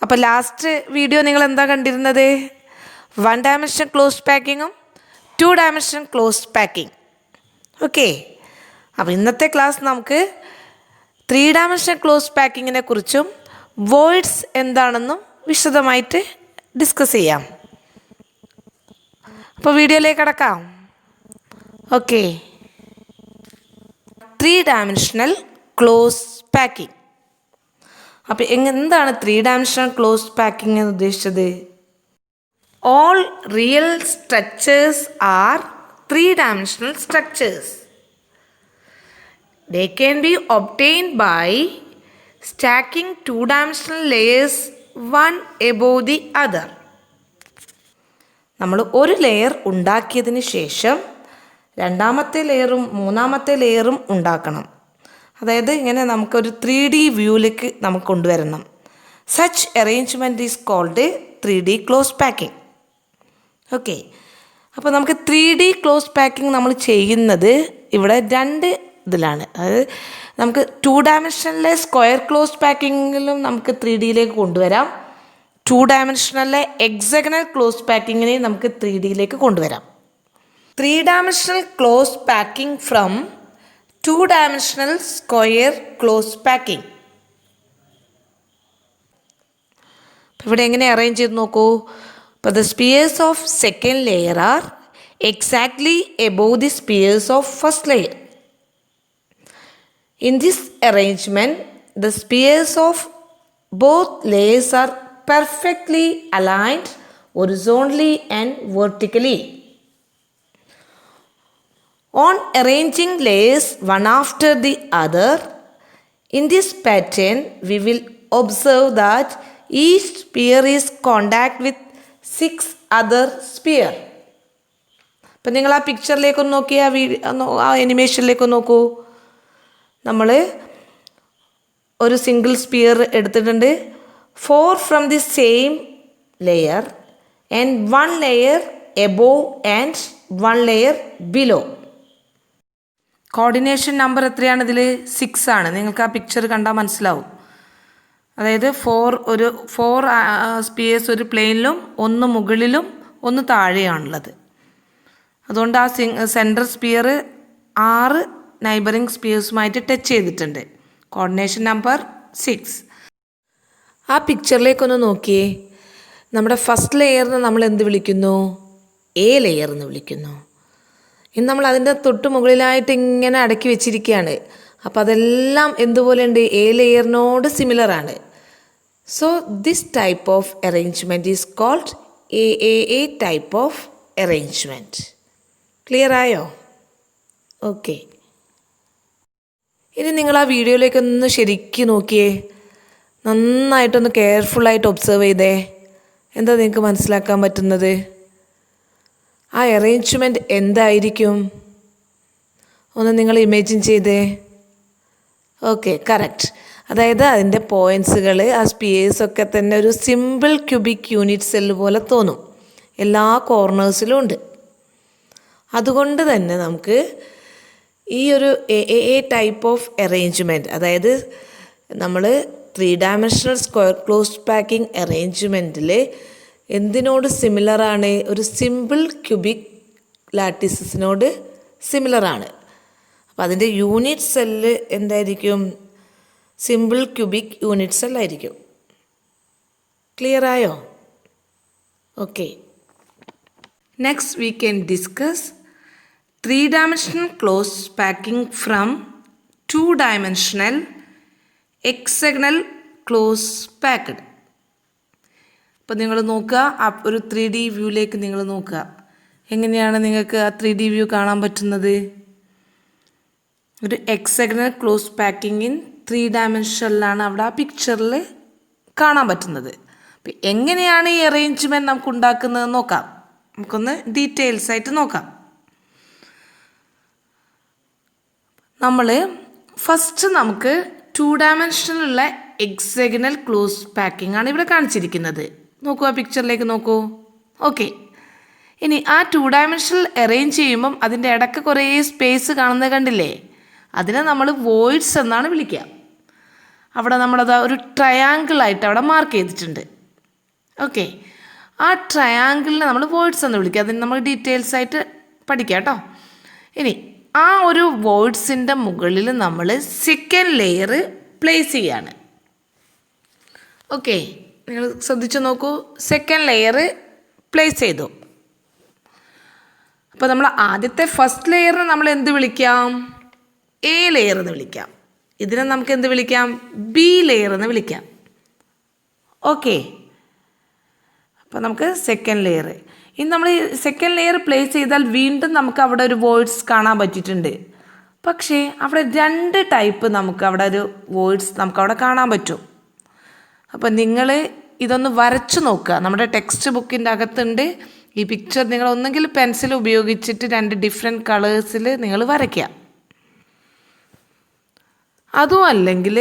അപ്പോൾ last video നിങ്ങൾ എന്താ കണ്ടിരുന്നത്? 1 dimension ക്ലോസ്ഡ് പാക്കിങ്ങും 2 dimension ക്ലോസ്ഡ് പാക്കിംഗ്. ഓക്കെ, അപ്പോൾ ഇന്നത്തെ ക്ലാസ് നമുക്ക് 3 dimension ക്ലോസ്ഡ് പാക്കിങ്ങിനെ കുറിച്ചും വോയിഡ്സ് എന്താണെന്നും വിശദമായിട്ട് ഡിസ്കസ് ചെയ്യാം. അപ്പോൾ വീഡിയോയിലേക്ക് കടക്കാം. Okay, 3 dimensional closed packing. അപ്പോൾ എന്താണ് 3 dimensional ക്ലോസ്ഡ് പാക്കിംഗ് എന്ന് ഉദ്ദേശിച്ചത്? All real structures are 3 dimensional structures. They can be obtained by stacking 2 dimensional layers one above the other. നമ്മൾ ഒരു ലെയർ ഉണ്ടാക്കിയതിന് ശേഷം രണ്ടാമത്തെ ലെയറും മൂന്നാമത്തെ ലെയറും ഉണ്ടാക്കണം. അതായത് ഇങ്ങനെ നമുക്കൊരു 3D വ്യൂവിലേക്ക് നമുക്ക് കൊണ്ടുവരണം. Such arrangement is called 3D closed packing. Okay, അപ്പോൾ നമുക്ക് 3D ക്ലോസ്ഡ് പാക്കിംഗ് നമ്മൾ ചെയ്യുന്നത് ഇവിടെ 2 ഇതിലാണ്. അതായത് നമുക്ക് 2 dimensional സ്ക്വയർ ക്ലോസ്ഡ് പാക്കിങ്ങിലും നമുക്ക് 3Dയിലേക്ക് കൊണ്ടുവരാം. 2 dimensional ഹെക്സഗണൽ ക്ലോസ്ഡ് പാക്കിങ്ങിനെ നമുക്ക് 3Dയിലേക്ക് കൊണ്ടുവരാം. 3 dimensional closed packing from 2 dimensional square closed packing. ഇവിടെ എങ്ങനെ അറേഞ്ച് ചെയ്ത് നോക്കൂ. അപ്പോൾ the spheres of second layer are exactly above the spheres of first layer. In this arrangement, the spheres of both layers are perfectly aligned horizontally and vertically. On arranging layers one after the other, in this pattern, we will observe that each sphere is contact with 6 other sphere. അപ്പം നിങ്ങൾ ആ പിക്ചറിലേക്കൊന്ന് നോക്കി, ആ അനിമേഷനിലേക്കൊന്ന് നോക്കൂ. നമ്മൾ ഒരു single sphere എടുത്തിട്ടുണ്ട്. 4 from the same layer and 1 layer above and 1 layer below. Coordination number എത്രയാണ് ഇതിൽ? 6 ആണ്. നിങ്ങൾക്ക് ആ പിക്ചർ കണ്ടാൽ മനസ്സിലാവും. അതായത് 4 സ്പിയേഴ്സ് ഒരു പ്ലെയിനിലും 1 മുകളിലും 1 താഴെയാണുള്ളത്. അതുകൊണ്ട് ആ സെൻട്രൽ സ്പിയർ 6 നൈബറിങ് സ്പിയേഴ്സുമായിട്ട് ടച്ച് ചെയ്തിട്ടുണ്ട്. Coordination number 6. ആ പിക്ചറിലേക്കൊന്ന് നോക്കിയേ. നമ്മുടെ ഫസ്റ്റ് ലെയറിന് നമ്മൾ എന്ത് വിളിക്കുന്നു? എ ലെയർ എന്ന് വിളിക്കുന്നു. ഇനി നമ്മൾ അതിൻ്റെ തൊട്ട് മുകളിലായിട്ട് ഇങ്ങനെ അടക്കി വെച്ചിരിക്കുകയാണ്. അപ്പോൾ അതെല്ലാം എന്തുപോലെ ഉണ്ട്? എ ലെയറിനോട് സിമിലർ ആണ്. So this type of arrangement is called A type of arrangement. Clear ആയോ? ഓക്കെ, ഇനി നിങ്ങൾ ആ വീഡിയോയിലേക്കൊന്ന് ശരിക്കും നോക്കിയേ. നന്നായിട്ടൊന്ന് കെയർഫുള്ളായിട്ട് ഒബ്സർവ് ചെയ്തേ. എന്താ നിങ്ങൾക്ക് മനസ്സിലാക്കാൻ പറ്റുന്നത്? ആ അറേഞ്ച്മെൻറ്റ് എന്തായിരിക്കും? ഒന്ന് നിങ്ങൾ ഇമാജിൻ ചെയ്തേ. Okay, correct. അതായത് അതിൻ്റെ പോയിൻറ്റ്സുകൾ, ആ സ്പിയേഴ്സൊക്കെ തന്നെ ഒരു സിമ്പിൾ ക്യൂബിക് യൂണിറ്റ് സെല്ല് പോലെ തോന്നും. എല്ലാ കോർണേഴ്സിലും ഉണ്ട്. അതുകൊണ്ട് തന്നെ നമുക്ക് ഈ ഒരു എ ടൈപ്പ് ഓഫ് അറേഞ്ച്മെൻറ്റ്, അതായത് നമ്മൾ 3 dimensional സ്ക്വയർ ക്ലോസ്ഡ് പാക്കിംഗ് അറേഞ്ച്മെൻറ്റിൽ എന്തിനോട് സിമിലറാണ്? ഒരു സിമ്പിൾ ക്യൂബിക് ലാറ്റിസസിനോട് സിമിലറാണ്. അപ്പോൾ അതിൻ്റെ യൂണിറ്റ് സെല്ല് എന്തായിരിക്കും? സിമ്പിൾ ക്യൂബിക് യൂണിറ്റ് സെല്ലായിരിക്കും. ക്ലിയർ ആയോ? Okay, next we can discuss 3 dimensional closed packing from 2 dimensional hexagonal closed packed. അപ്പോൾ നിങ്ങൾ നോക്കുക, ഒരു 3D വ്യൂവിലേക്ക് നിങ്ങൾ നോക്കുക. എങ്ങനെയാണ് നിങ്ങൾക്ക് ആ 3D വ്യൂ കാണാൻ പറ്റുന്നത്? ഒരു ഹെക്സഗണൽ ക്ലോസ്ഡ് പാക്കിംഗ് ഇൻ 3 dimensionലാണ് അവിടെ ആ പിക്ചറിൽ കാണാൻ പറ്റുന്നത്. അപ്പം എങ്ങനെയാണ് ഈ അറേഞ്ച്മെൻറ്റ് നമുക്ക് ഉണ്ടാക്കുന്നത് നോക്കാം. നമുക്കൊന്ന് ഡീറ്റെയിൽസ് ആയിട്ട് നോക്കാം. ഫസ്റ്റ് നമുക്ക് 2 dimensionലുള്ള ഹെക്സഗണൽ ക്ലോസ്ഡ് പാക്കിംഗ് ആണ് ഇവിടെ കാണിച്ചിരിക്കുന്നത്. നോക്കൂ, ആ പിക്ചറിലേക്ക് നോക്കൂ. ഓക്കെ, ഇനി ആ 2 dimensional അറേഞ്ച് ചെയ്യുമ്പം അതിൻ്റെ ഇടയ്ക്ക് കുറേ സ്പേസ് കാണുന്നത് കണ്ടില്ലേ? അതിനെ നമ്മൾ വോയിഡ്സ് എന്നാണ് വിളിക്കുക. അവിടെ നമ്മളത് ഒരു ട്രയാങ്കിളായിട്ട് അവിടെ മാർക്ക് ചെയ്തിട്ടുണ്ട്. ഓക്കെ, ആ ട്രയാങ്കിളിനെ നമ്മൾ വേർഡ്സ് എന്ന് വിളിക്കുക. അതിന് നമ്മൾ ഡീറ്റെയിൽസ് ആയിട്ട് പഠിക്കാം കേട്ടോ. ഇനി ആ ഒരു വേർഡ്സിൻ്റെ മുകളിൽ നമ്മൾ സെക്കൻഡ് ലെയർ പ്ലേസ് ചെയ്യാണ്. ഓക്കെ, നിങ്ങൾ ശ്രദ്ധിച്ചു നോക്കൂ. സെക്കൻഡ് ലെയർ പ്ലേസ് ചെയ്തു. അപ്പോൾ നമ്മൾ ആദ്യത്തെ ഫസ്റ്റ് ലെയറിന് നമ്മൾ എന്ത് വിളിക്കാം? എ ലെയർ എന്ന് വിളിക്കാം. ഇതിനെ നമുക്ക് എന്ത് വിളിക്കാം? ബി ലെയർ എന്ന് വിളിക്കാം. ഓക്കെ, അപ്പോൾ നമുക്ക് സെക്കൻഡ് ലെയർ. ഇനി നമ്മൾ ഈ സെക്കൻഡ് ലെയർ പ്ലേസ് ചെയ്താൽ വീണ്ടും നമുക്ക് അവിടെ ഒരു വേർഡ്സ് കാണാൻ പറ്റിയിട്ടുണ്ട്. പക്ഷേ അവിടെ 2 ടൈപ്പ് നമുക്ക് അവിടെ ഒരു വേർഡ്സ് നമുക്കവിടെ കാണാൻ പറ്റും. അപ്പോൾ നിങ്ങൾ ഇതൊന്ന് വരച്ചു നോക്കുക. നമ്മുടെ ടെക്സ്റ്റ് ബുക്കിൻ്റെ അകത്തുണ്ട് ഈ പിക്ചർ. നിങ്ങൾ ഒന്നെങ്കിൽ പെൻസിൽ ഉപയോഗിച്ചിട്ട് 2 ഡിഫറെൻറ്റ് കളേഴ്സിൽ നിങ്ങൾ വരയ്ക്കുക. അതും അല്ലെങ്കിൽ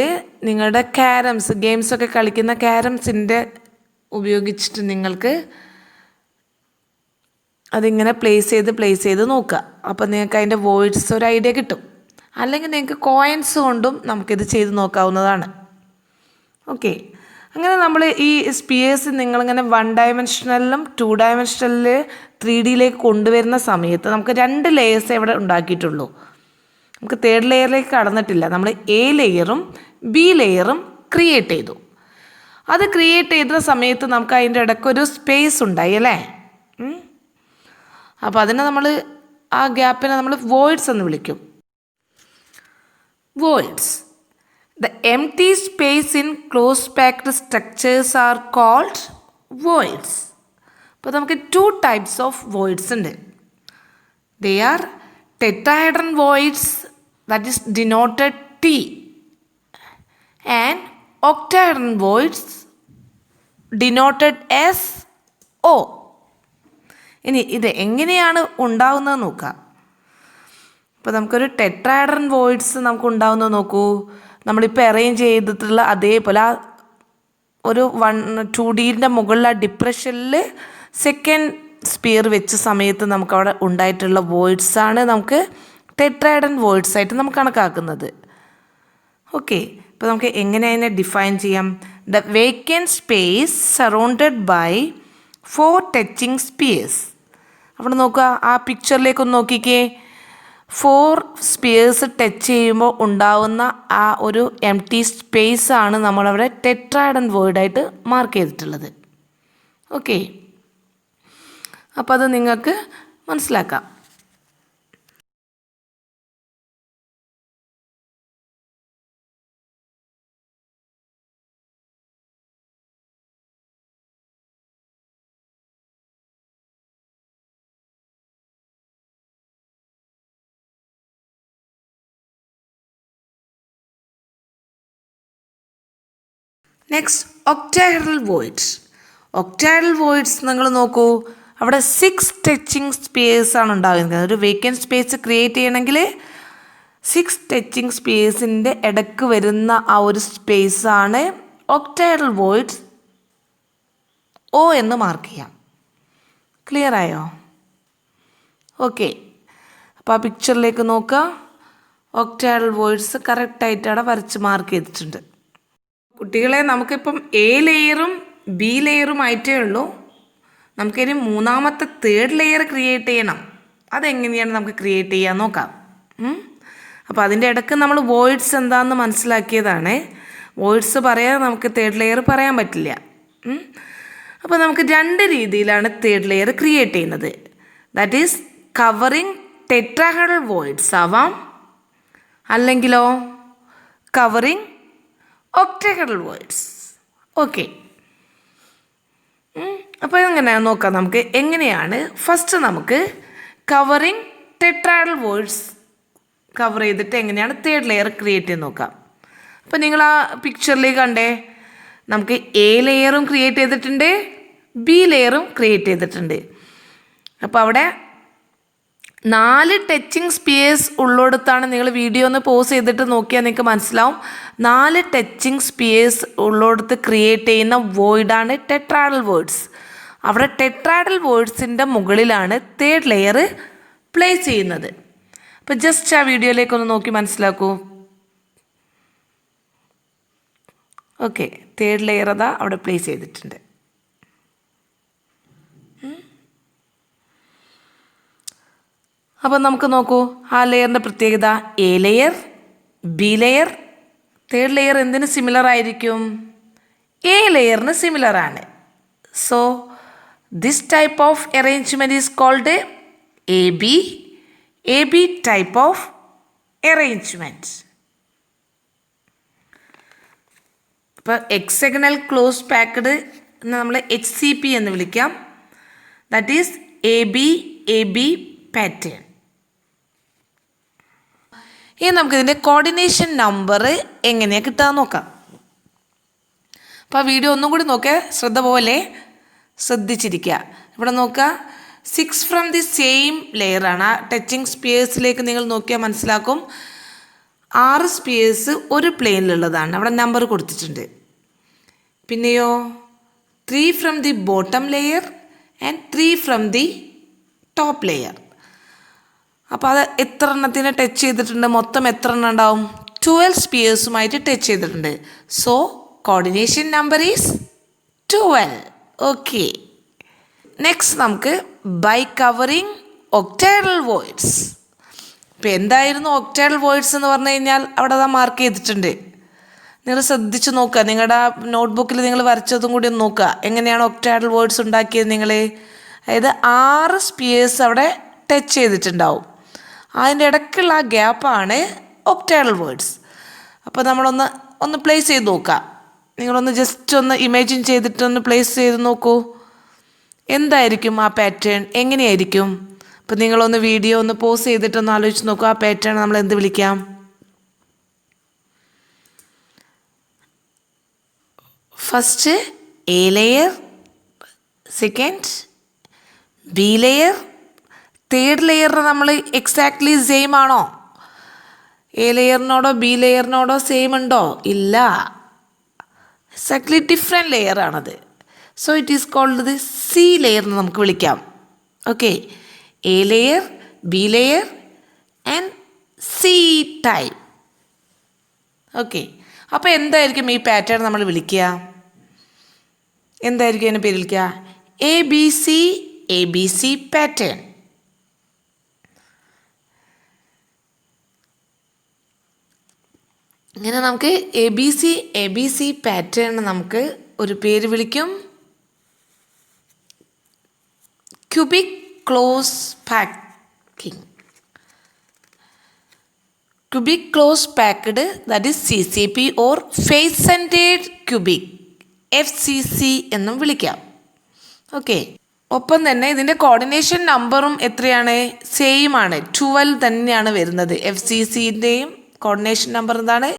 നിങ്ങളുടെ ക്യാരംസ്, ഗെയിംസൊക്കെ കളിക്കുന്ന ക്യാരംസിൻ്റെ ഉപയോഗിച്ചിട്ട് നിങ്ങൾക്ക് അതിങ്ങനെ പ്ലേസ് ചെയ്ത് നോക്കുക. അപ്പോൾ നിങ്ങൾക്ക് അതിൻ്റെ വേർഡ്സ് ഒരു ഐഡിയ കിട്ടും. അല്ലെങ്കിൽ നിങ്ങൾക്ക് കോയിൻസ് കൊണ്ടും നമുക്കിത് ചെയ്ത് നോക്കാവുന്നതാണ്. ഓക്കെ, അങ്ങനെ നമ്മൾ ഈ സ്പിയേഴ്സ് നിങ്ങളിങ്ങനെ 1 ഡയമെൻഷനലിലും 2 ഡയമെൻഷനലിൽ 3Dയിലേക്ക് കൊണ്ടുവരുന്ന സമയത്ത് നമുക്ക് 2 ലെയേഴ്സേ ഇവിടെ ഉണ്ടാക്കിയിട്ടുള്ളൂ. നമുക്ക് 3rd ലെയറിലേക്ക് കടന്നിട്ടില്ല. നമ്മൾ എ ലെയറും ബി ലെയറും ക്രിയേറ്റ് ചെയ്തു. അത് ക്രിയേറ്റ് ചെയ്ത സമയത്ത് നമുക്ക് അതിൻ്റെ ഇടയ്ക്കൊരു സ്പേസ് ഉണ്ടായി അല്ലേ? അപ്പോൾ അതിനെ നമ്മൾ ആ ഗ്യാപ്പിനെ നമ്മൾ വോയിഡ്സ് എന്ന് വിളിക്കും. Voids. The empty space in closed packed structures are called voids. അപ്പോൾ നമുക്ക് 2 types of voids ഉണ്ട്. They are tetrahedron voids, that is denoted T, and octahedron voids denoted as O. ഇനി ഇത് എങ്ങനെയാണ് ഉണ്ടാവുന്നത് നോക്കാം. ഇപ്പോൾ നമുക്കൊരു ടെട്രാഹെഡ്രൺ വോയിഡ്സ് നമുക്ക് ഉണ്ടാവുന്നത് നോക്കൂ. നമ്മളിപ്പോൾ അറേഞ്ച് ചെയ്തിട്ടുള്ള അതേപോലെ ഒരു 2Dൻ്റെ മുകളിൽ ആ ഡിപ്രഷനിൽ സെക്കൻഡ് സ്പിയർ വെച്ച സമയത്ത് നമുക്കവിടെ ഉണ്ടായിട്ടുള്ള വോയിഡ്സാണ് നമുക്ക് ടെട്രാഹെഡ്രൺ വോയിഡ്സ് ആയിട്ട് നമുക്ക് കണക്കാക്കുന്നത്. ഓക്കെ, ഇപ്പോൾ നമുക്ക് എങ്ങനെ അതിനെ ഡിഫൈൻ ചെയ്യാം? The vacant space surrounded by 4 touching spheres. അവിടെ നോക്കുക, ആ പിക്ചറിലേക്കൊന്ന് നോക്കിക്കേ. 4 സ്പിയേഴ്സ് ടച്ച് ചെയ്യുമ്പോൾ ഉണ്ടാവുന്ന ആ ഒരു എംപ്റ്റി സ്പേസ് ആണ് നമ്മളവിടെ ടെട്രാഹെഡ്രൺ വോയിഡായിട്ട് മാർക്ക് ചെയ്തിട്ടുള്ളത്. ഓക്കെ, അപ്പോൾ അത് നിങ്ങൾക്ക് മനസ്സിലാക്കാം. Next octahedral voids. Octahedral voids നിങ്ങൾ നോക്കൂ. അവിടെ 6 ടച്ചിങ് സ്പേസ് ആണ് ഉണ്ടാകുന്നത്. ഒരു വേക്കൻറ്റ് സ്പേസ് ക്രിയേറ്റ് ചെയ്യണമെങ്കിൽ 6 ടച്ചിങ് സ്പേസിൻ്റെ ഇടയ്ക്ക് വരുന്ന ആ ഒരു സ്പേസാണ് ഒക്ടാഹെഡ്രൽ വോയിഡ്സ് O എന്ന് മാർക്ക് ചെയ്യാം. ക്ലിയർ ആയോ? ഓക്കെ, അപ്പോൾ ആ പിക്ചറിലേക്ക് നോക്കുക. ഒക്ടാഹെഡ്രൽ വോയിഡ്സ് കറക്റ്റായിട്ട് അവിടെ വരച്ച് മാർക്ക് ചെയ്തിട്ടുണ്ട്. കുട്ടികളെ, നമുക്കിപ്പം എ ലെയറും ബി ലെയറും ആയിട്ടേ ഉള്ളൂ. നമുക്കിനി 3ാമത്തെ 3rd ലെയർ ക്രിയേറ്റ് ചെയ്യണം. അതെങ്ങനെയാണ് നമുക്ക് ക്രിയേറ്റ് ചെയ്യാൻ നോക്കാം. അപ്പോൾ അതിൻ്റെ ഇടയ്ക്ക് നമ്മൾ വോയിഡ്സ് എന്താണെന്ന് മനസ്സിലാക്കിയതാണ്. വോയിഡ്സ് പറയാതെ നമുക്ക് 3rd ലെയർ പറയാൻ പറ്റില്ല. അപ്പോൾ നമുക്ക് 2 രീതിയിലാണ് 3rd ലെയർ ക്രിയേറ്റ് ചെയ്യുന്നത്. That is covering tetrahedral voids ആവാം, അല്ലെങ്കിലോ കവറിങ് ഒക്ടാഹെഡ്രൽ വോയിഡ്സ്. ഓക്കെ, അപ്പോൾ എങ്ങനെയാണ് നോക്കാം. നമുക്ക് എങ്ങനെയാണ് ഫസ്റ്റ് നമുക്ക് കവറിങ് ടെട്രാഹെഡ്രൽ വോയിഡ്സ് കവർ ചെയ്തിട്ട് എങ്ങനെയാണ് 3rd ലെയർ ക്രിയേറ്റ് ചെയ്ത് നോക്കാം. അപ്പോൾ നിങ്ങൾ ആ പിക്ചറിലേക്ക് കണ്ടേ, നമുക്ക് എ ലെയറും ക്രിയേറ്റ് ചെയ്തിട്ടുണ്ട്, ബി ലെയറും ക്രിയേറ്റ് ചെയ്തിട്ടുണ്ട്. അപ്പോൾ അവിടെ 4 ടച്ചിങ് സ്പിയേഴ്സ് ഉള്ളിടത്താണ്. നിങ്ങൾ വീഡിയോ ഒന്ന് പോസ് ചെയ്തിട്ട് നോക്കിയാൽ നിങ്ങൾക്ക് മനസ്സിലാവും. 4 ടച്ചിങ് സ്പിയേഴ്സ് ഉള്ളിടത്ത് ക്രിയേറ്റ് ചെയ്യുന്ന വോയിഡാണ് ടെട്രാഹെഡ്രൽ വോയിഡ്സ്. അവിടെ ടെട്രാഹെഡ്രൽ വോയിഡ്സിൻ്റെ മുകളിലാണ് 3rd ലെയർ പ്ലേസ് ചെയ്യുന്നത്. അപ്പോൾ ജസ്റ്റ് ആ വീഡിയോയിലേക്കൊന്ന് നോക്കി മനസ്സിലാക്കൂ. ഓക്കെ, 3rd ലെയർ അതാ അവിടെ പ്ലേസ് ചെയ്തിട്ടുണ്ട്. അപ്പോൾ നമുക്ക് നോക്കൂ ആ ലെയറിൻ്റെ പ്രത്യേകത. A layer, B layer, third layer എന്തിന് സിമിലർ ആയിരിക്കും? എ ലെയറിന് സിമിലർ ആണ്. So this type of arrangement is called A B type of arrangement. ഇപ്പോൾ ഹെക്സഗണൽ ക്ലോസ് പാക്ക്ഡ് എന്ന് നമ്മൾ HCP എന്ന് വിളിക്കാം. That is A B pattern. ഇനി നമുക്കിതിൻ്റെ കോർഡിനേഷൻ നമ്പർ എങ്ങനെയാണ് കിട്ടുക നോക്കാം. അപ്പോൾ ആ വീഡിയോ ഒന്നും കൂടി നോക്കുക, ശ്രദ്ധ പോലെ ശ്രദ്ധിച്ചിരിക്കുക. ഇവിടെ നോക്കുക, 6 ഫ്രം ദി സെയിം ലെയറാണ്. ആ ടച്ചിങ് സ്പിയേഴ്സിലേക്ക് നിങ്ങൾ നോക്കിയാൽ മനസ്സിലാക്കും 6 സ്പിയേഴ്സ് ഒരു പ്ലെയിനിലുള്ളതാണ്. അവിടെ നമ്പർ കൊടുത്തിട്ടുണ്ട്. പിന്നെയോ 3 from the bottom layer and 3 from the top layer. അപ്പോൾ അത് എത്ര എണ്ണത്തിനെ ടച്ച് ചെയ്തിട്ടുണ്ട്? മൊത്തം എത്ര എണ്ണം ഉണ്ടാവും? 12 സ്പിയേഴ്സുമായിട്ട് ടച്ച് ചെയ്തിട്ടുണ്ട്. So coordination number is 12. Okay, next നമുക്ക് ബൈ കവറിങ് ഒക്ടേഡൽ വോയിഡ്സ്. ഇപ്പോൾ എന്തായിരുന്നു ഒക്ടേഡൽ വോയിഡ്സ് എന്ന് പറഞ്ഞു കഴിഞ്ഞാൽ അവിടെ അത് മാർക്ക് ചെയ്തിട്ടുണ്ട്. നിങ്ങൾ ശ്രദ്ധിച്ച് നോക്കുക, നിങ്ങളുടെ നോട്ട്ബുക്കിൽ നിങ്ങൾ വരച്ചതും കൂടി ഒന്ന് നോക്കുക. എങ്ങനെയാണ് ഒക്ടേഡൽ വോയിഡ്സ് ഉണ്ടാക്കിയത് നിങ്ങൾ? അതായത് 6 സ്പിയേഴ്സ് അവിടെ ടച്ച് ചെയ്തിട്ടുണ്ടാവും. അതിൻ്റെ ഇടയ്ക്കുള്ള ആ ഗ്യാപ്പാണ് ഒക്ടേഡൽ വേർഡ്സ്. അപ്പോൾ നമ്മളൊന്ന് പ്ലേസ് ചെയ്ത് നോക്കാം. നിങ്ങളൊന്ന് ജസ്റ്റ് ഒന്ന് ഇമാജിൻ ചെയ്തിട്ടൊന്ന് പ്ലേസ് ചെയ്ത് നോക്കൂ. എന്തായിരിക്കും ആ പാറ്റേൺ? എങ്ങനെയായിരിക്കും? അപ്പോൾ നിങ്ങളൊന്ന് വീഡിയോ ഒന്ന് പോസ് ചെയ്തിട്ടൊന്ന് ആലോചിച്ച് നോക്കൂ. ആ പാറ്റേൺ നമ്മൾ എന്ത് വിളിക്കാം? First A layer, second B layer, third ലെയറിന് നമ്മൾ എക്സാക്ട്ലി സെയിം ആണോ? എ ലെയറിനോടോ ബി ലെയറിനോടോ സെയിം ഉണ്ടോ? ഇല്ല, എക്സാക്ട്ലി ഡിഫറെൻറ്റ് ലെയർ ആണത്. So it is called the C layer എന്ന് നമുക്ക് വിളിക്കാം. Okay, A layer, B layer and C type. Okay, അപ്പോൾ എന്തായിരിക്കും ഈ പാറ്റേൺ നമ്മൾ വിളിക്കുക? എന്തായിരിക്കും അതിൻ്റെ പേര് വിളിക്കുക? A B C pattern. ഇങ്ങനെ നമുക്ക് എ ബി സി പാറ്റേൺ നമുക്ക് ഒരു പേര് വിളിക്കും. Cubic close packing. Cubic close packed, that is CCP or face centred cubic, FCC എന്നും വിളിക്കാം. ഓക്കെ, ഒപ്പം തന്നെ ഇതിൻ്റെ കോർഡിനേഷൻ നമ്പറും എത്രയാണ്? സെയിം ആണ്, 12 തന്നെയാണ് വരുന്നത്. FCCൻ്റെയും കോർഡിനേഷൻ നമ്പർ എന്താണ്?